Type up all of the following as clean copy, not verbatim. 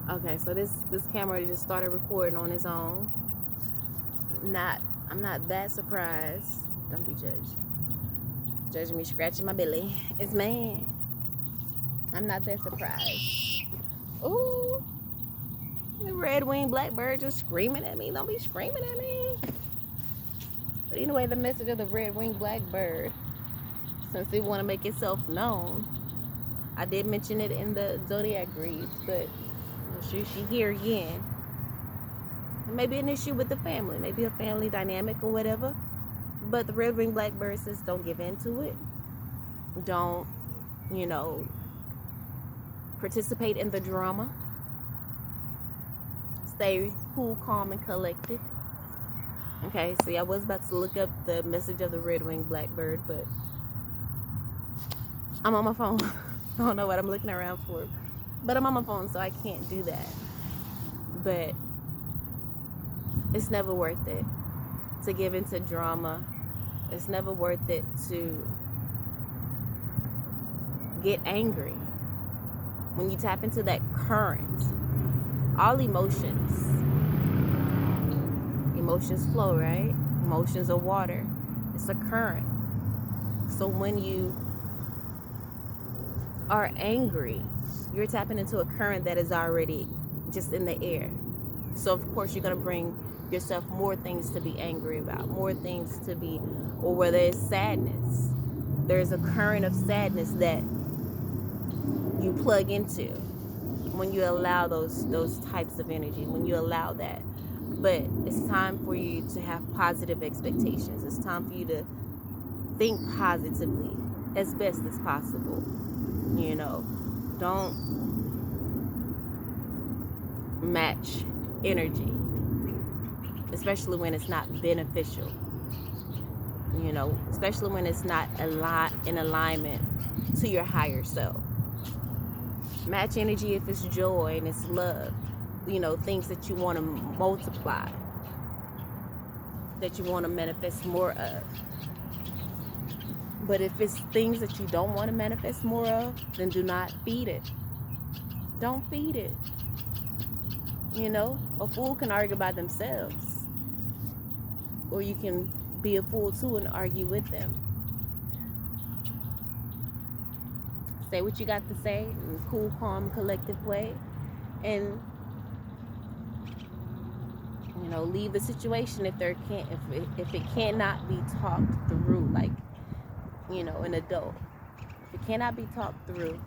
Okay, so this camera just started recording on its own. I'm not that surprised. Don't be judged. Judging me scratching my belly. It's man. I'm not that surprised. Ooh, the red-winged blackbird just screaming at me. Don't be screaming at me. But anyway, the message of the red-winged blackbird, since it want to make itself known, I did mention it in the zodiac reads, but she here again. It may be an issue with the family, maybe a family dynamic or whatever. But the red-winged blackbird says don't give into it. Don't, participate in the drama. Stay cool, calm, and collected. Okay, see, I was about to look up the message of the red-winged blackbird, but I'm on my phone. I don't know what I'm looking around for, but I'm on my phone, so I can't do that. But it's never worth it to give into drama. It's never worth it to get angry. When you tap into that current, all emotions flow, right? Emotions are water. It's a current. So when you are angry, you're tapping into a current that is already just in the air. So of course you're going to bring yourself more things to be angry about, more things to be, or whether it's sadness, there's a current of sadness that you plug into when you allow those types of energy, when you allow that. But it's time for you to have positive expectations. It's time for you to think positively as best as possible. Don't match energy, especially when it's not beneficial. Especially when it's not in alignment to your higher self. Match energy if it's joy and it's love, things that you want to multiply, that you want to manifest more of. But if it's things that you don't want to manifest more of, then do not feed it. Don't feed it. A fool can argue by themselves, or you can be a fool too and argue with them. Say what you got to say in a cool, calm, collective way, and leave the situation if it cannot be talked through, like an adult. If it cannot be talked through,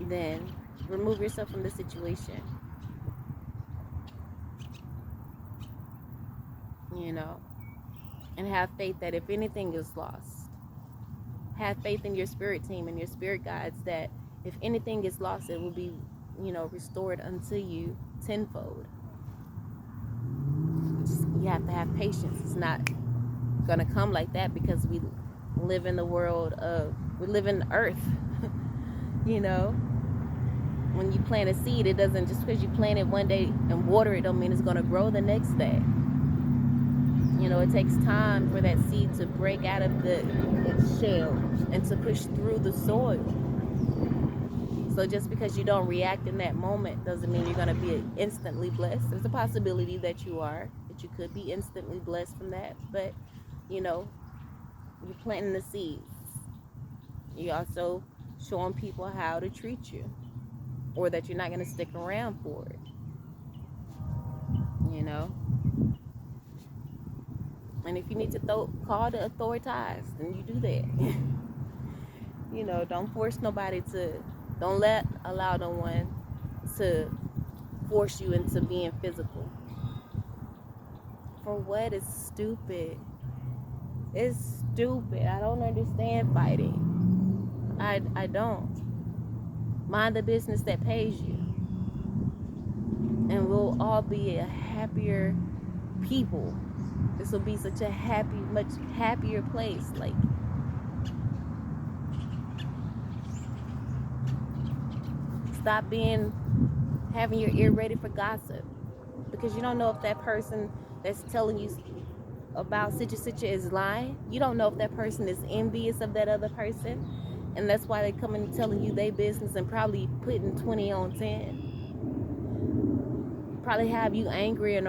then remove yourself from the situation. And have faith that if anything is lost, have faith in your spirit team and your spirit guides that if anything is lost, it will be, restored unto you tenfold. You have to have patience. It's not gonna come like that because we live in the world we live in Earth. When you plant a seed, it doesn't, just because you plant it one day and water it, don't mean it's gonna grow the next day. It takes time for that seed to break out of its shell and to push through the soil. So just because you don't react in that moment doesn't mean you're going to be instantly blessed. There's a possibility that you could be instantly blessed from that. But, you're planting the seeds. You're also showing people how to treat you, or that you're not going to stick around for it. And if you need to call the authorities, then you do that. Don't force nobody don't allow no one to force you into being physical. For what? Is stupid. It's stupid. I don't understand fighting. I don't. Mind the business that pays you. And we'll all be a happier people. This will be such a much happier place. Like, stop having your ear ready for gossip, because you don't know if that person that's telling you about such is lying. You don't know if that person is envious of that other person, and that's why they come in telling you their business and probably putting 20 on 10. probably have you angry and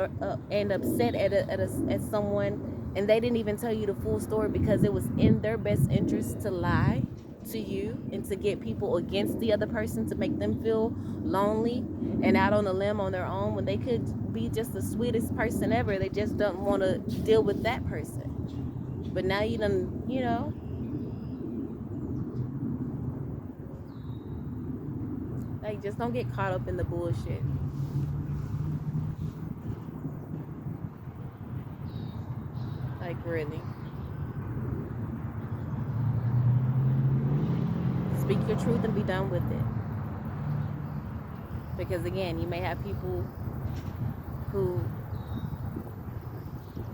upset at someone, and they didn't even tell you the full story because it was in their best interest to lie to you and to get people against the other person, to make them feel lonely and out on a limb on their own, when they could be just the sweetest person ever. They just don't want to deal with that person. But now you done, like, just don't get caught up in the bullshit. Like, really. Speak your truth and be done with it. Because again, you may have people who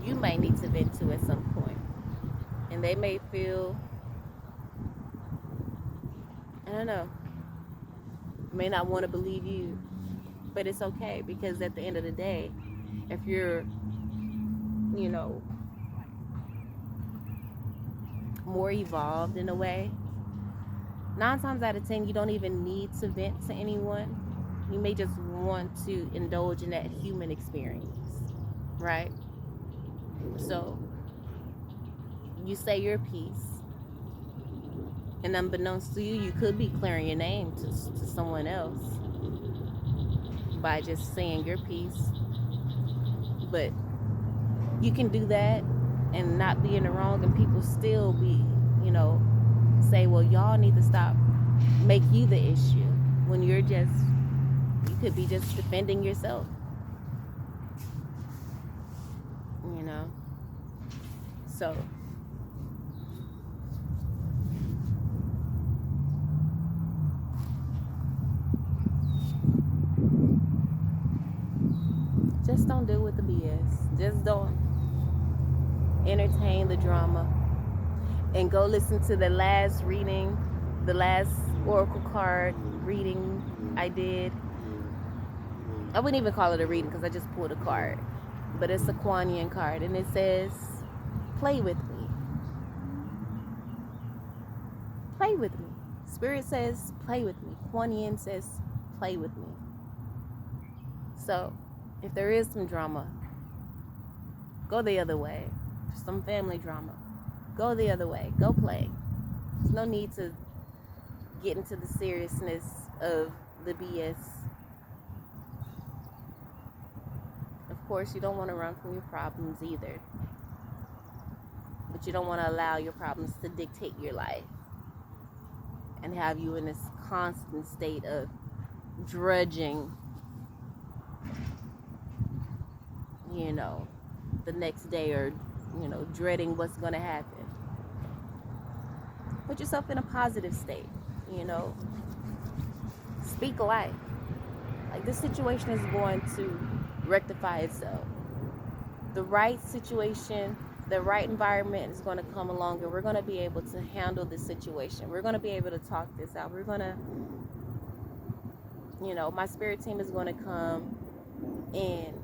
you might need to vent to at some point, and they may feel, I don't know, may not want to believe you, but it's okay, because at the end of the day, if you're, more evolved in a way, 9 times out of 10, you don't even need to vent to anyone. You may just want to indulge in that human experience, right? So you say your piece, and unbeknownst to you, you could be clearing your name to someone else by just saying your piece. But you can do that and not be in the wrong, and people still be, say, well, y'all need to stop, make you the issue, when you could be just defending yourself, so just don't deal with the BS. Just don't entertain the drama. And go listen to the last reading, the last oracle card reading I did. I wouldn't even call it a reading because I just pulled a card. But it's a Kuan Yin card, and it says, play with me. Play with me. Spirit says, play with me. Kuan Yin says, play with me. So, if there is some drama, go the other way. Some family drama, go the other way. Go play. There's no need to get into the seriousness of the BS. Of course, you don't want to run from your problems either. But you don't want to allow your problems to dictate your life and have you in this constant state of drudging, the next day, or, dreading what's going to happen. Put yourself in a positive state, Speak life. Like, this situation is going to rectify itself. The right situation, the right environment is going to come along, and we're going to be able to handle this situation. We're going to be able to talk this out. We're going to, my spirit team is going to come and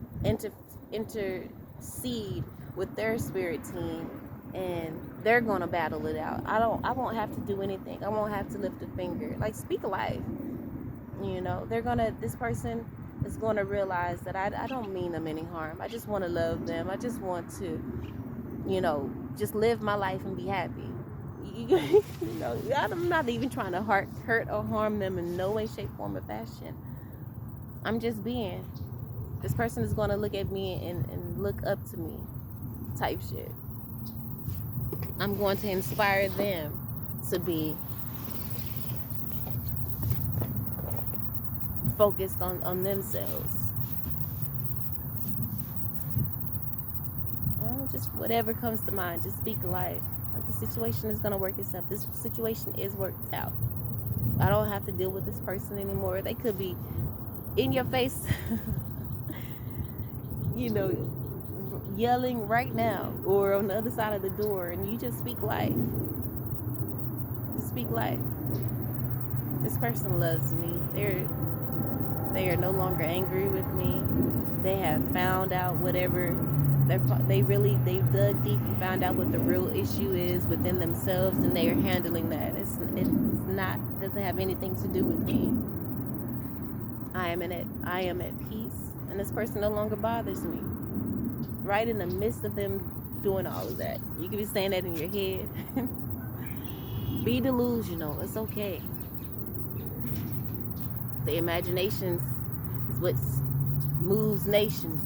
intercede with their spirit team, and they're going to battle it out. I won't have to do anything. I won't have to lift a finger. Like, speak life. This person is going to realize that I don't mean them any harm. I just want to love them. I just want to, just live my life and be happy. I'm not even trying to hurt or harm them in no way, shape, form, or fashion. I'm just being. This person is going to look at me and look up to me, type shit. I'm going to inspire them to be focused on themselves. Just whatever comes to mind, just speak life. Like, the situation is going to work itself. This situation is worked out. I don't have to deal with this person anymore. They could be in your face, yelling right now, or on the other side of the door, and you just speak life. Just speak life. This person loves me. They are no longer angry with me. They have found out whatever they've dug deep and found out what the real issue is within themselves, and they are handling that. Doesn't have anything to do with me. I am at peace. and this person no longer bothers me. Right in the midst of them doing all of that. You can be saying that in your head. Be delusional. It's okay. The imagination is what moves nations.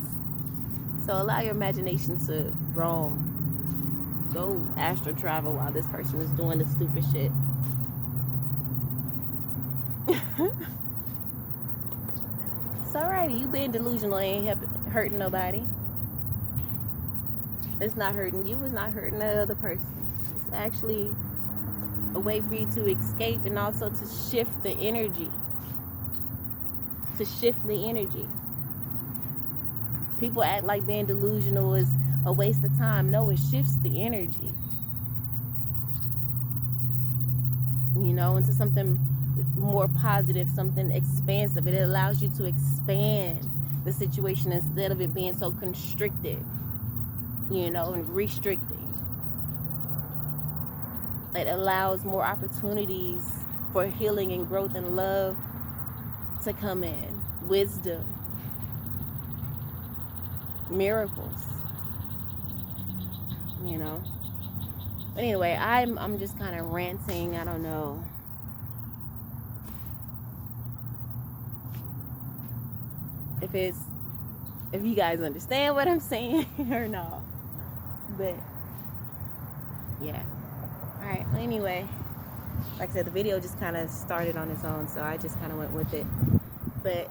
So allow your imagination to roam. Go astral travel while this person is doing the stupid shit. It's alright. You being delusional ain't hurting nobody. It's not hurting you. It's not hurting the other person. It's actually a way for you to escape and also to shift the energy. To shift the energy. People act like being delusional is a waste of time. No, it shifts the energy. You know, into something more positive, something expansive. It allows you to expand the situation instead of it being so constricted, you know, and restricting. It allows more opportunities for healing and growth and love to come in. Wisdom. Miracles. You know. But anyway, I'm just kind of ranting. I don't know. If you guys understand what I'm saying or no. But yeah. Alright, well anyway, like I said, the video just kind of started on its own, so I just kind of went with it. But